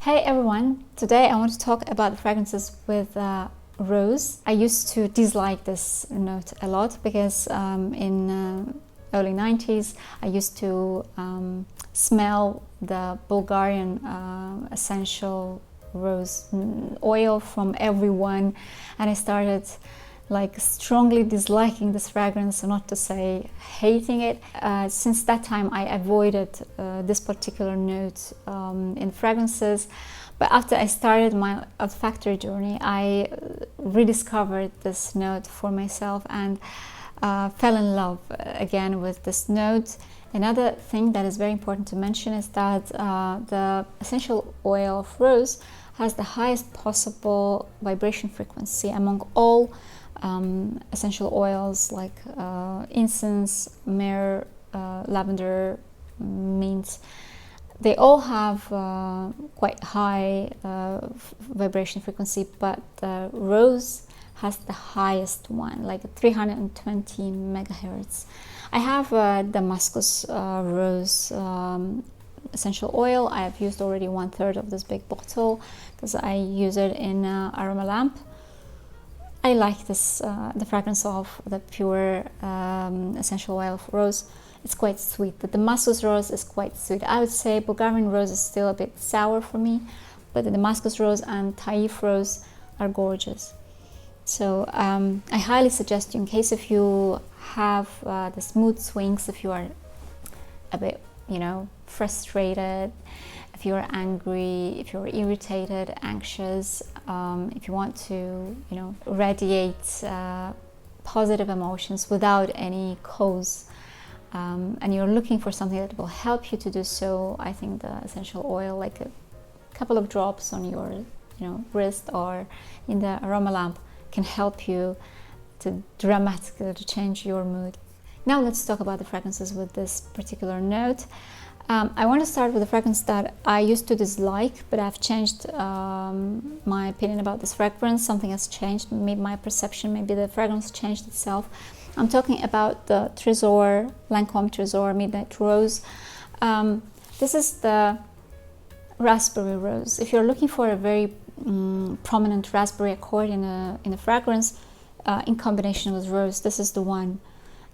Hey everyone, today I want to talk about the fragrances with rose. I used to dislike this note a lot because in early 90s I used to smell the Bulgarian essential rose oil from everyone, and I started like strongly disliking this fragrance, not to say hating it. Since that time I avoided this particular note in fragrances, but after I started my olfactory journey I rediscovered this note for myself and fell in love again with this note. Another thing that is very important to mention is that the essential oil of rose has the highest possible vibration frequency among all essential oils like incense, myrrh, lavender, mint. They all have quite high vibration frequency, but rose has the highest one, like 320 megahertz. I have Damascus rose essential oil. I have used already 1/3 of this big bottle because I use it in aroma lamp. I like this, the fragrance of the pure essential oil of rose. It's quite sweet. The Damascus rose is quite sweet. I would say Bulgarian rose is still a bit sour for me, but the Damascus rose and Taif rose are gorgeous. So I highly suggest you, in case if you have this mood swings, if you are a bit, frustrated, if you're angry, if you're irritated, anxious, if you want to, radiate positive emotions without any cause, and you're looking for something that will help you to do so, I think the essential oil, like a couple of drops on your, wrist or in the aroma lamp, can help you to dramatically to change your mood. Now let's talk about the fragrances with this particular note. I want to start with a fragrance that I used to dislike, but I've changed my opinion about this fragrance. Something has changed, maybe my perception, maybe the fragrance changed itself. I'm talking about the Tresor, Lancome Tresor Midnight Rose. This is the raspberry rose. If you're looking for a very prominent raspberry accord in a fragrance in combination with rose, this is the one.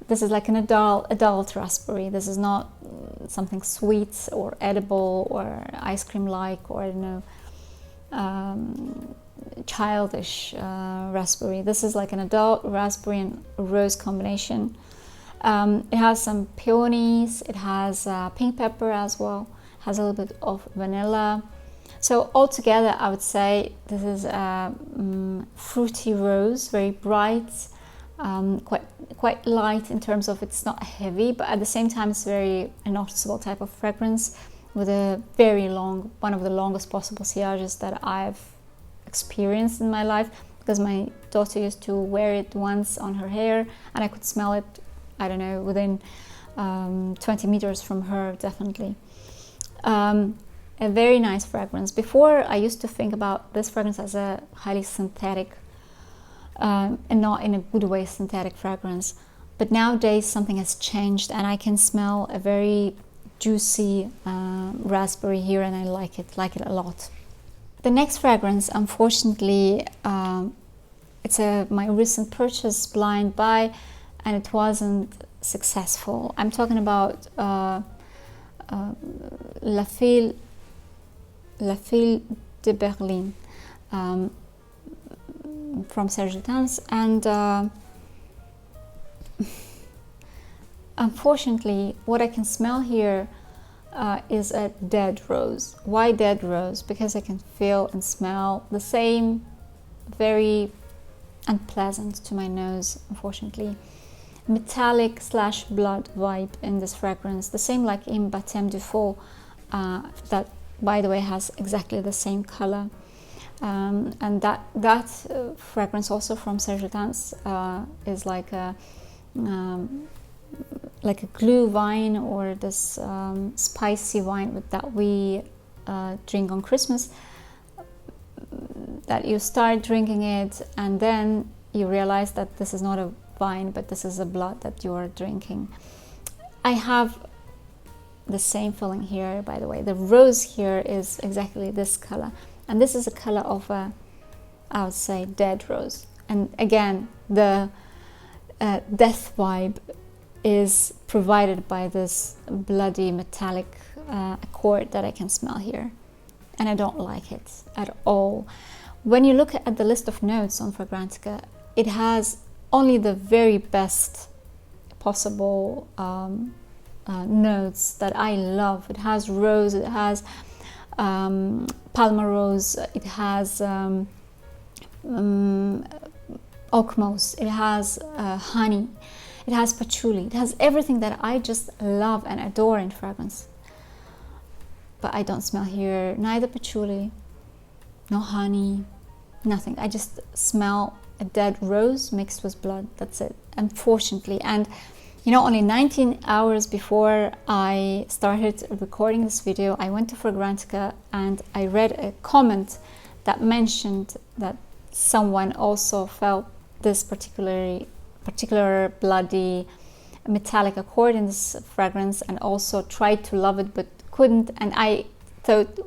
This is like an adult raspberry. This is not something sweet or edible or ice cream like, or I don't know, childish raspberry. This is like an adult raspberry and rose combination. It has some peonies, it has pink pepper as well, has a little bit of vanilla. So altogether I would say this is a fruity rose, very bright, quite light in terms of it's not heavy, but at the same time it's very a noticeable type of fragrance with a very long, one of the longest possible sillages that I've experienced in my life, because my daughter used to wear it once on her hair and I could smell it, I don't know, within 20 meters from her, definitely. A very nice fragrance. Before I used to think about this fragrance as a highly synthetic and not in a good way synthetic fragrance, but nowadays something has changed and I can smell a very juicy raspberry here, and I like it a lot. The next fragrance, unfortunately, it's my recent purchase, blind buy, and it wasn't successful. I'm talking about La Fille de Berlin from Serge, and unfortunately what I can smell here is a dead rose. Why dead rose? Because I can feel and smell the same, very unpleasant to my nose, unfortunately, metallic / blood vibe in this fragrance, the same like in Baptême du Feu, that by the way has exactly the same color. And that fragrance also from Serge is like a glue wine, or this spicy wine that we drink on Christmas, that you start drinking it and then you realize that this is not a wine, but this is a blood that you are drinking. I have the same feeling here, by the way. The rose here is exactly this color, and this is a color of a, I would say, dead rose. And again, the death vibe is provided by this bloody metallic accord that I can smell here, and I don't like it at all. When you look at the list of notes on Fragrantica, it has only the very best possible notes that I love. It has rose, it has Palma rose, it has oak moss, it has honey, it has patchouli, it has everything that I just love and adore in fragrance. But I don't smell here neither patchouli, no honey, nothing. I just smell a dead rose mixed with blood. That's it, unfortunately. And you know, only 19 hours before I started recording this video, I went to Fragrantica and I read a comment that mentioned that someone also felt this particular bloody metallic accord in this fragrance and also tried to love it but couldn't. And I thought,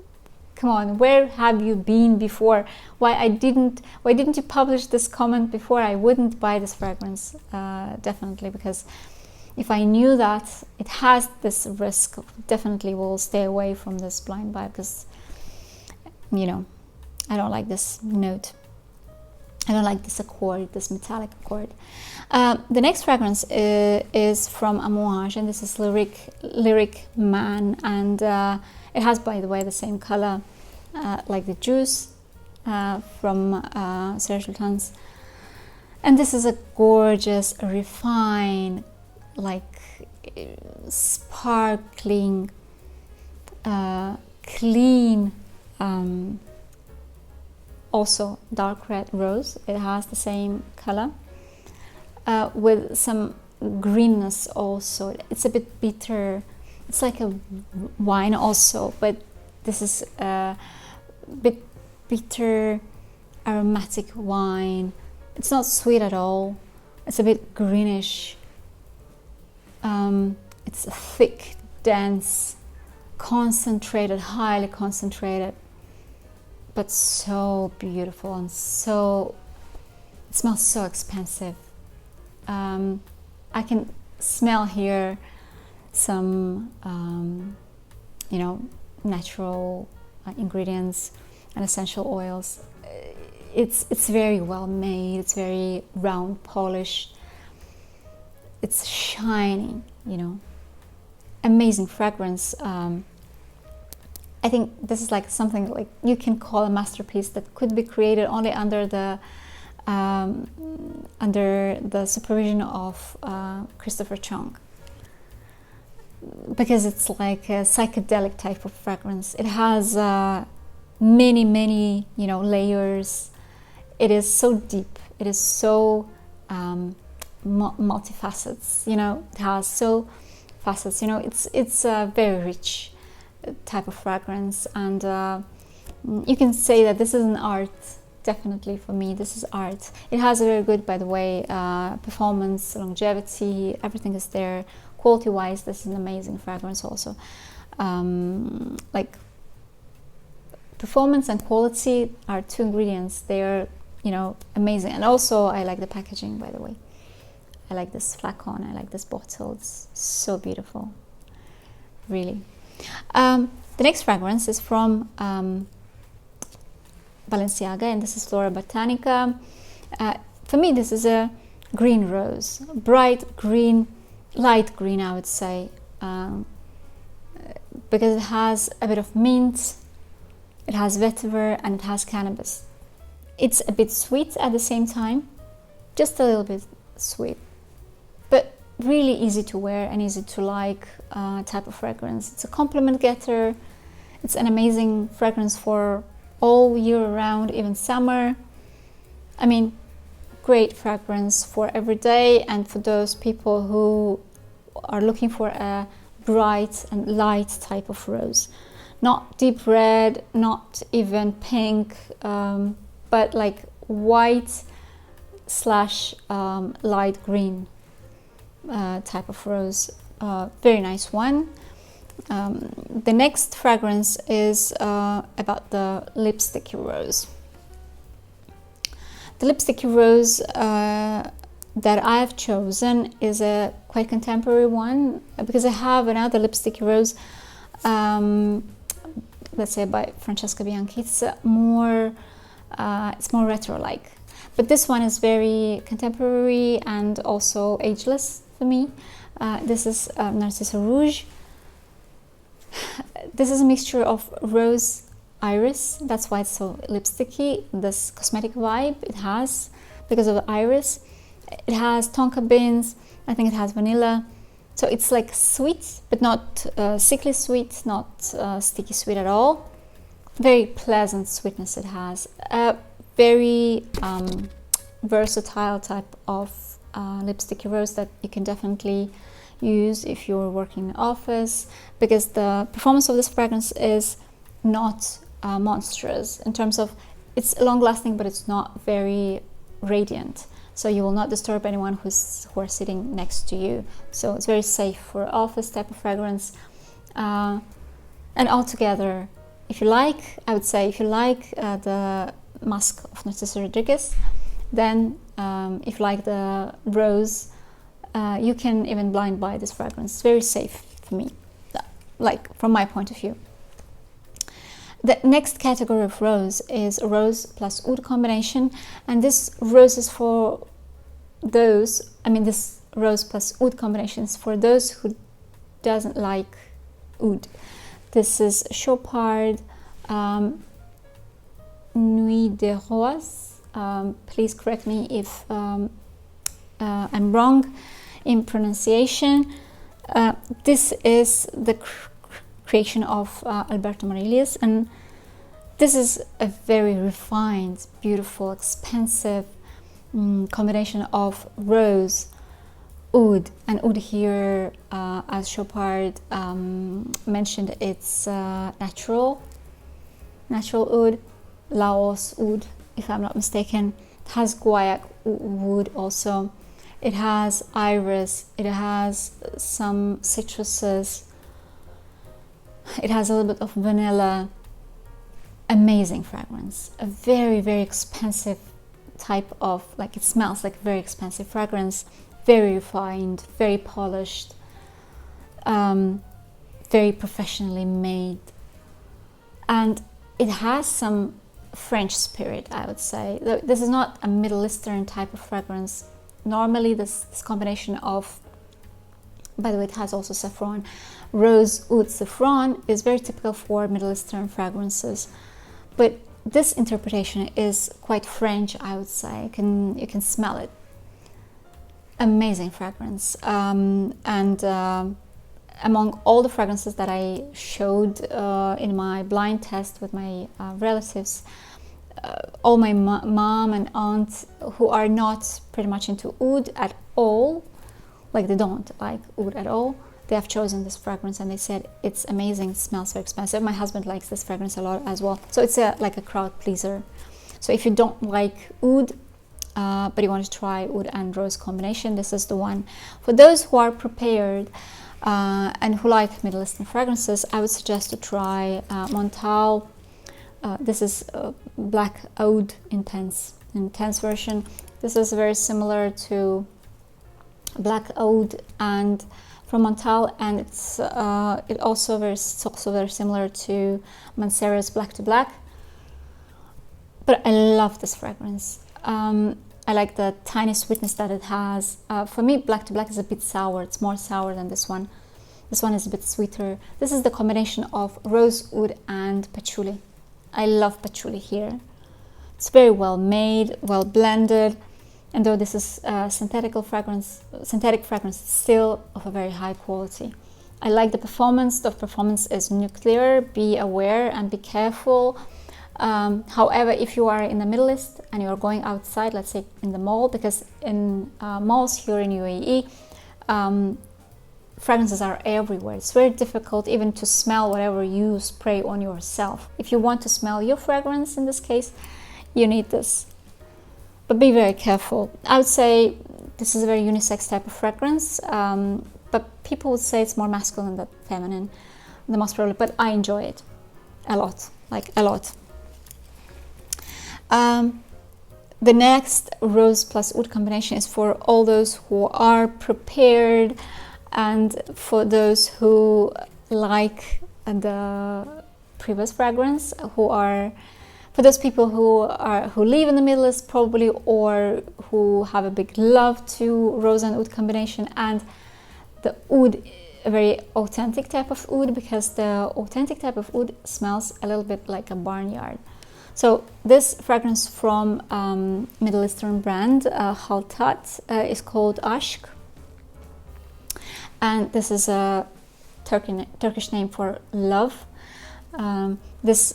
come on, where have you been before? Why didn't you publish this comment before? I wouldn't buy this fragrance, definitely, because if I knew that it has this risk, definitely will stay away from this blind buy, because, you know, I don't like this note. I don't like this accord, this metallic accord. The next fragrance is from Amouage, and this is Lyric Man, and it has, by the way, the same color like the juice from Serge Lutens. And this is a gorgeous, refined, like sparkling, clean, also dark red rose. It has the same color with some greenness also. It's a bit bitter. It's like a wine also, but this is a bit bitter, aromatic wine. It's not sweet at all. It's a bit greenish. It's thick, dense, concentrated, highly concentrated, but so beautiful and so, it smells so expensive. I can smell here some, you know, natural ingredients and essential oils. It's very well made. It's very round, polished. It's shining, you know. Amazing fragrance. I think this is like something like you can call a masterpiece that could be created only under the supervision of Christopher Chong, because it's like a psychedelic type of fragrance. It has many, you know, layers. It is so deep. It is so multifacets. You know, it has so facets. You know, it's a very rich type of fragrance, and you can say that this is an art. Definitely, for me, this is art. It has a very good, by the way, performance, longevity. Everything is there. Quality-wise, this is an amazing fragrance also. Like, performance and quality are two ingredients. They are, you know, amazing. And also, I like the packaging, by the way. I like this flacon. I like this bottle. It's so beautiful, really. The next fragrance is from Balenciaga, and this is Florabotanica. For me, this is a green rose, bright green, light green, I would say, because it has a bit of mint, it has vetiver, and it has cannabis. It's a bit sweet at the same time, just a little bit sweet, but really easy to wear and easy to like type of fragrance. It's a compliment getter. It's an amazing fragrance for all year round, even summer. I mean, great fragrance for every day, and for those people who are looking for a bright and light type of rose. Not deep red, not even pink, but like white slash light green type of rose. Very nice one. The next fragrance is about the lipsticky rose. The lipsticky rose that I've chosen is a quite contemporary one, because I have another lipsticky rose, let's say by Francesca Bianchi. It's more retro-like, but this one is very contemporary and also ageless for me. This is Narciso Rouge. This is a mixture of rose, iris. That's why it's so lipsticky. This cosmetic vibe it has because of the iris. It has tonka beans. I think it has vanilla. So it's like sweet, but not sickly sweet, not sticky sweet at all. Very pleasant sweetness it has. A very versatile type of lipsticky rose that you can definitely use if you're working in an office, because the performance of this fragrance is not monstrous in terms of it's long lasting, but it's not very radiant, so you will not disturb anyone who are sitting next to you. So it's very safe for office type of fragrance. And altogether, if you like, I would say if you like the musk of Narciso Rodriguez, then if you like the rose, you can even blind buy this fragrance. It's very safe for me, like from my point of view. The next category of rose is rose plus oud combination, and this rose is for those, this rose plus oud combination is for those who doesn't like oud. This is Chopard Nuit des Rois. Please correct me if I'm wrong in pronunciation. This is the creation of Alberto Marilius, and this is a very refined, beautiful, expensive combination of rose, oud, and oud here, as Chopard mentioned, it's natural oud, Laos oud, if I'm not mistaken. It has guaiac wood also. It has iris, it has some citruses, it has a little bit of vanilla. Amazing fragrance. A very, very expensive type of, like, it smells like a very expensive fragrance. Very refined, very polished, very professionally made. And it has some French spirit, I would say. This is not a Middle Eastern type of fragrance. Normally this combination of, by the way, it has also saffron, rose, oud, saffron is very typical for Middle Eastern fragrances, but this interpretation is quite French, I would say. You can smell it. Amazing fragrance. Among all the fragrances that I showed in my blind test with my relatives, all my mom and aunt who are not pretty much into oud at all, like they don't like oud at all, they have chosen this fragrance and they said it's amazing, it smells very expensive. My husband likes this fragrance a lot as well, so it's like a crowd pleaser. So if you don't like oud but you want to try oud and rose combination, this is the one. For those who are prepared and who like Middle Eastern fragrances, I would suggest to try Montale. This is Black Oud intense version. This is very similar to Black Oud and from Montale, and it's also very similar to Mancera's Black to Black. But I love this fragrance. I like the tiny sweetness that it has. For me, Black to Black is a bit sour. It's more sour than this one. This one is a bit sweeter. This is the combination of rose, oud, and patchouli. I love patchouli here. It's very well made, well blended, and though this is synthetic fragrance, it's still of a very high quality. I like the performance. The performance is nuclear. Be aware and be careful. However, if you are in the Middle East and you are going outside, let's say in the mall, because in malls here in UAE, fragrances are everywhere. It's very difficult even to smell whatever you spray on yourself. If you want to smell your fragrance, in this case, you need this. But be very careful. I would say this is a very unisex type of fragrance, but people would say it's more masculine than feminine. the most probably, but I enjoy it a lot, like a lot. The next rose plus oud combination is for all those who are prepared and for those who like the previous fragrance, for those people who live in the Middle East probably, or who have a big love to rose and oud combination, and the oud, a very authentic type of oud, because the authentic type of oud smells a little bit like a barnyard. So this fragrance from Middle Eastern brand Khaltat is called Ashk, and this is a Turkish name for love. This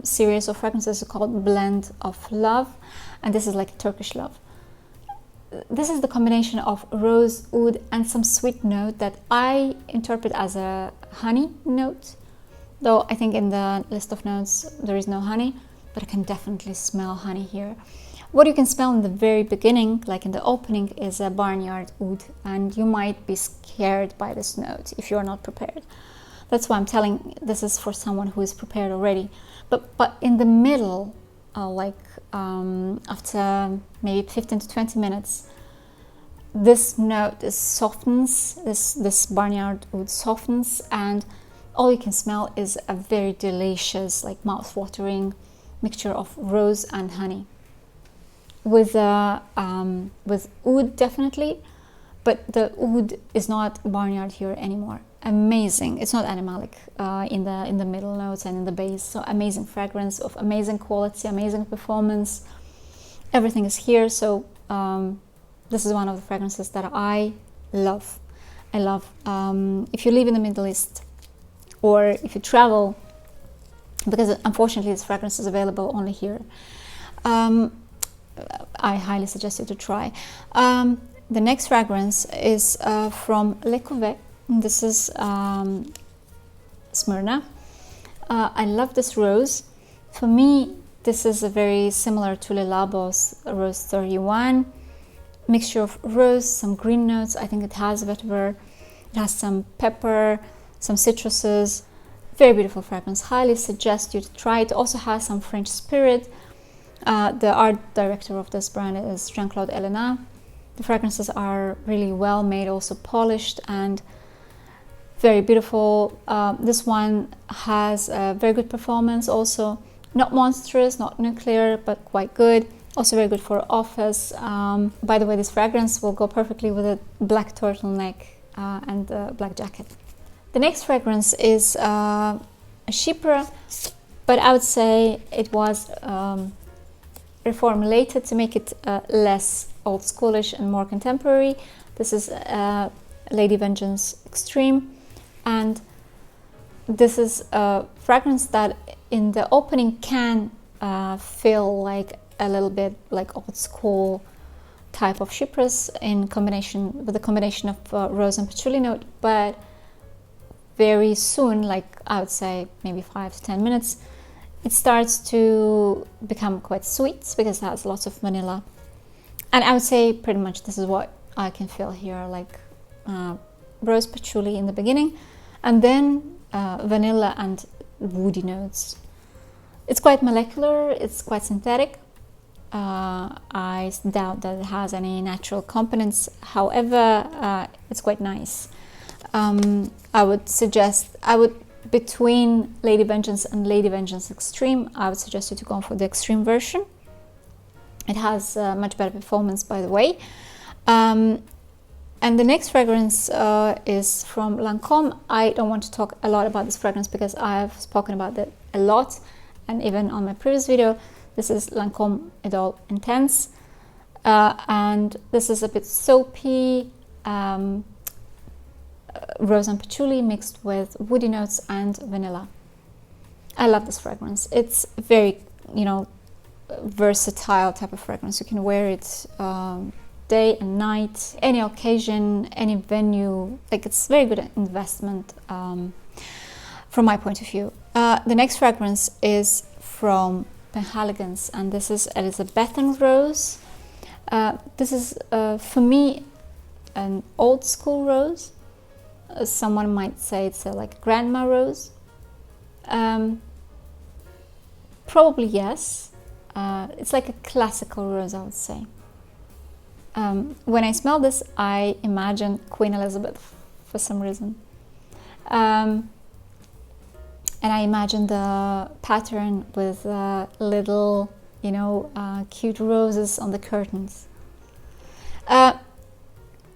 series of fragrances is called Blend of Love, and this is like Turkish love. This is the combination of rose, oud, and some sweet note that I interpret as a honey note. Though I think in the list of notes there is no honey, but I can definitely smell honey here. What you can smell in the very beginning, like in the opening, is a barnyard oud, and you might be scared by this note if you are not prepared. That's why I'm telling this is for someone who is prepared already. But in the middle, after maybe 15 to 20 minutes, this note softens, this barnyard oud softens, and all you can smell is a very delicious, like mouth-watering mixture of rose and honey. With oud definitely, but the oud is not barnyard here anymore. Amazing. It's not animalic in the middle notes and in the base. So amazing fragrance of amazing quality, amazing performance. Everything is here. So this is one of the fragrances that I love. I love. If you live in the Middle East, or if you travel, because unfortunately this fragrance is available only here, I highly suggest you to try. The next fragrance is from Le Couvent. This is Smyrna. I love this rose. For me, this is a very similar to Le Labo's Rose 31. Mixture of rose, some green notes. I think it has vetiver. It has some pepper, some citruses. Very beautiful fragrance. Highly suggest you to try it. It also has some French spirit. The art director of this brand is Jean-Claude Elena. The fragrances are really well made, also polished and very beautiful. This one has a very good performance, also not monstrous, not nuclear, but quite good. Also very good for office. By the way, this fragrance will go perfectly with a black turtleneck and a black jacket. The next fragrance is a Chypre, but I would say it was reformulated to make it less old schoolish and more contemporary. This is Lady Vengeance Extreme, and this is a fragrance that in the opening can feel like a little bit like old school type of Chypres in combination with a combination of rose and patchouli note, but very soon, like I would say maybe 5 to 10 minutes, it starts to become quite sweet because it has lots of vanilla. And I would say pretty much this is what I can feel here, like rose patchouli in the beginning, and then vanilla and woody notes. It's quite molecular, it's quite synthetic. I doubt that it has any natural components. However, it's quite nice. I would suggest, between Lady Vengeance and Lady Vengeance Extreme, I would suggest you to go for the Extreme version. It has much better performance, by the way. And the next fragrance is from Lancome. I don't want to talk a lot about this fragrance because I have spoken about it a lot, and even on my previous video. This is Lancome Idole Intense, and this is a bit soapy, rose and patchouli mixed with woody notes and vanilla. I love this fragrance. It's very, versatile type of fragrance. You can wear it day and night, any occasion, any venue. Like, it's very good investment from my point of view. The next fragrance is from Penhaligon, and this is Elizabethan Rose. This is, for me, an old school rose. someone might say it's like grandma rose. Probably yes. It's like a classical rose, I would say. When I smell this, I imagine Queen Elizabeth for some reason. And I imagine the pattern with little, cute roses on the curtains.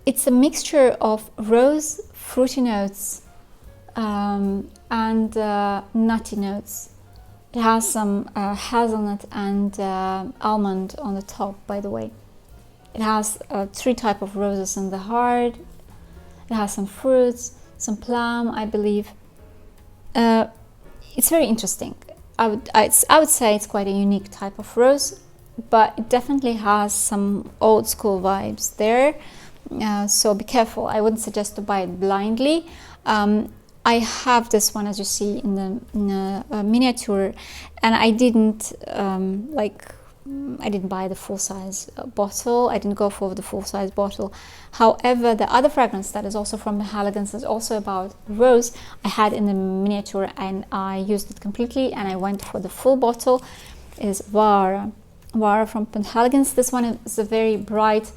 It's a mixture of rose, fruity notes, and nutty notes. It has some hazelnut and almond on the top, by the way. It has 3 types of roses in the heart. It has some fruits, some plum, I believe. It's very interesting. I would say it's quite a unique type of rose, but it definitely has some old school vibes there. So be careful. I wouldn't suggest to buy it blindly. I have this one, as you see in the miniature, and I didn't buy the full-size bottle. I didn't go for the full-size bottle. However, the other fragrance that is also from Penhaligon is also about rose. I had in the miniature and I used it completely, and I went for the full bottle. Is Vaara. Vaara from Penhaligon. This one is a very bright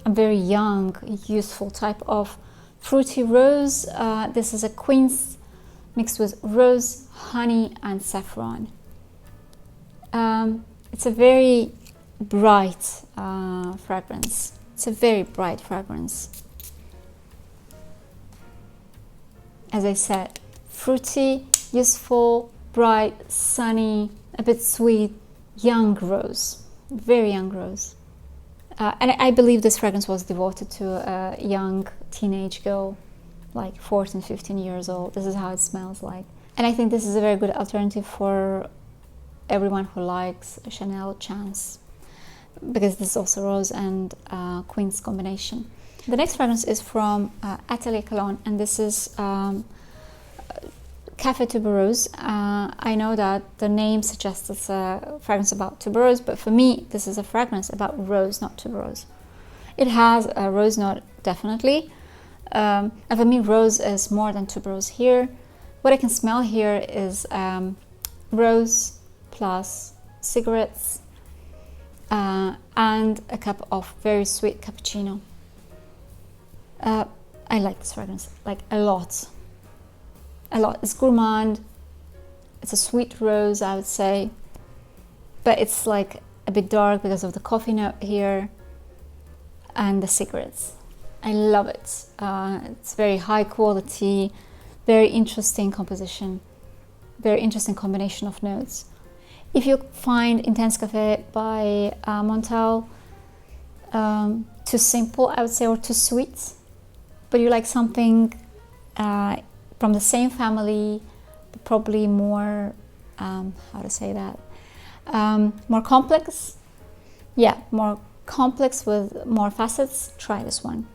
and very young, youthful type of fruity rose. This is a quince mixed with rose, honey, and saffron. It's a very bright fragrance. It's a very bright fragrance. As I said, fruity, youthful, bright, sunny, a bit sweet, young rose, very young rose. And I believe this fragrance was devoted to a young teenage girl, like 14, 15 years old. This is how it smells like. And I think this is a very good alternative for everyone who likes Chanel Chance, because this is also rose and quince combination. The next fragrance is from Atelier Cologne, and this is Café Tuberosa. I know that the name suggests it's a fragrance about tuberose, but for me this is a fragrance about rose, not tuberose. It has a rose note, definitely, and for me rose is more than tuberose here. What I can smell here is rose plus cigarettes and a cup of very sweet cappuccino. I like this fragrance, like a lot. It's gourmand. It's a sweet rose, I would say, but it's like a bit dark because of the coffee note here and the cigarettes. I love it. It's very high quality, very interesting composition, very interesting combination of notes. If you find Intense Café by Montale too simple, I would say, or too sweet, but you like something from the same family, but probably more, how to say that, more complex. Yeah, more complex with more facets. Try this one.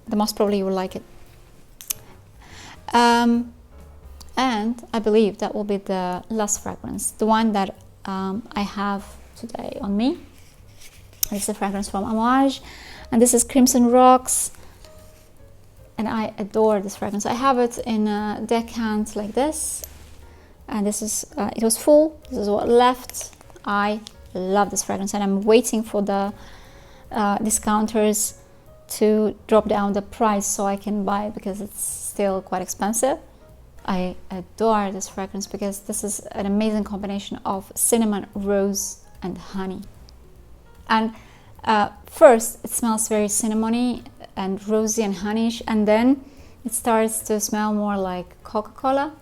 The most probably you will like it. And I believe that will be the last fragrance, the one that I have today on me. It's a fragrance from Amouage, and this is Crimson Rocks. And I adore this fragrance. I have it in a decant like this, and this is it was full. This is what left. I love this fragrance, and I'm waiting for the discounters to drop down the price so I can buy it, because it's still quite expensive. I adore this fragrance because this is an amazing combination of cinnamon, rose, and honey. And first it smells very cinnamony and rosy and honeyish, and then it starts to smell more like Coca-Cola.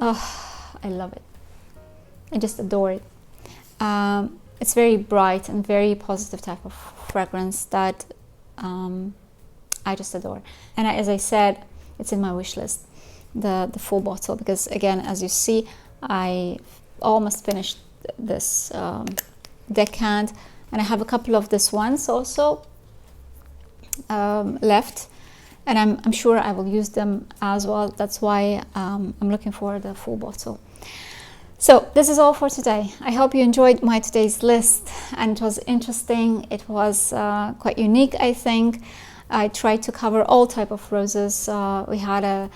Oh, I love it. I just adore it. It's very bright and very positive type of fragrance that I just adore. And as I said, it's in my wish list, the full bottle, because again, as you see, I almost finished this decant, and I have a couple of this ones also left, and I'm sure I will use them as well. That's why I'm looking for the full bottle. So this is all for today. I hope you enjoyed my today's list, and it was interesting. It was quite unique, I think. I tried to cover all type of roses. We had a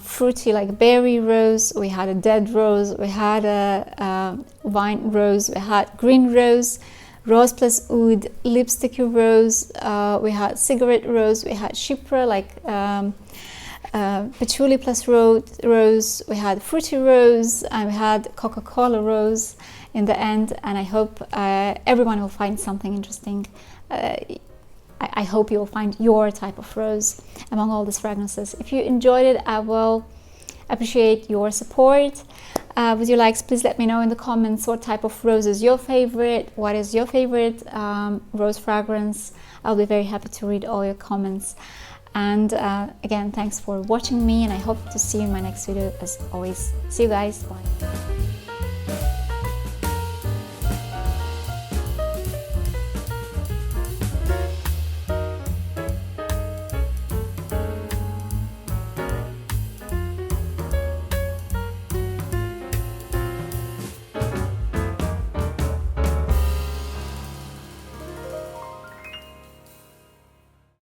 fruity like berry rose, we had a dead rose, we had a wine rose, we had green rose, rose plus oud, lipsticky rose, we had cigarette rose, we had chypre like patchouli plus rose, we had fruity rose, and we had Coca-Cola rose in the end. And I hope everyone will find something interesting. I hope you will find your type of rose among all these fragrances. If you enjoyed it, I will appreciate your support. With your likes, please let me know in the comments what type of rose is your favorite, what is your favorite rose fragrance. I'll be very happy to read all your comments. And again, thanks for watching me, and I hope to see you in my next video as always. See you guys, bye.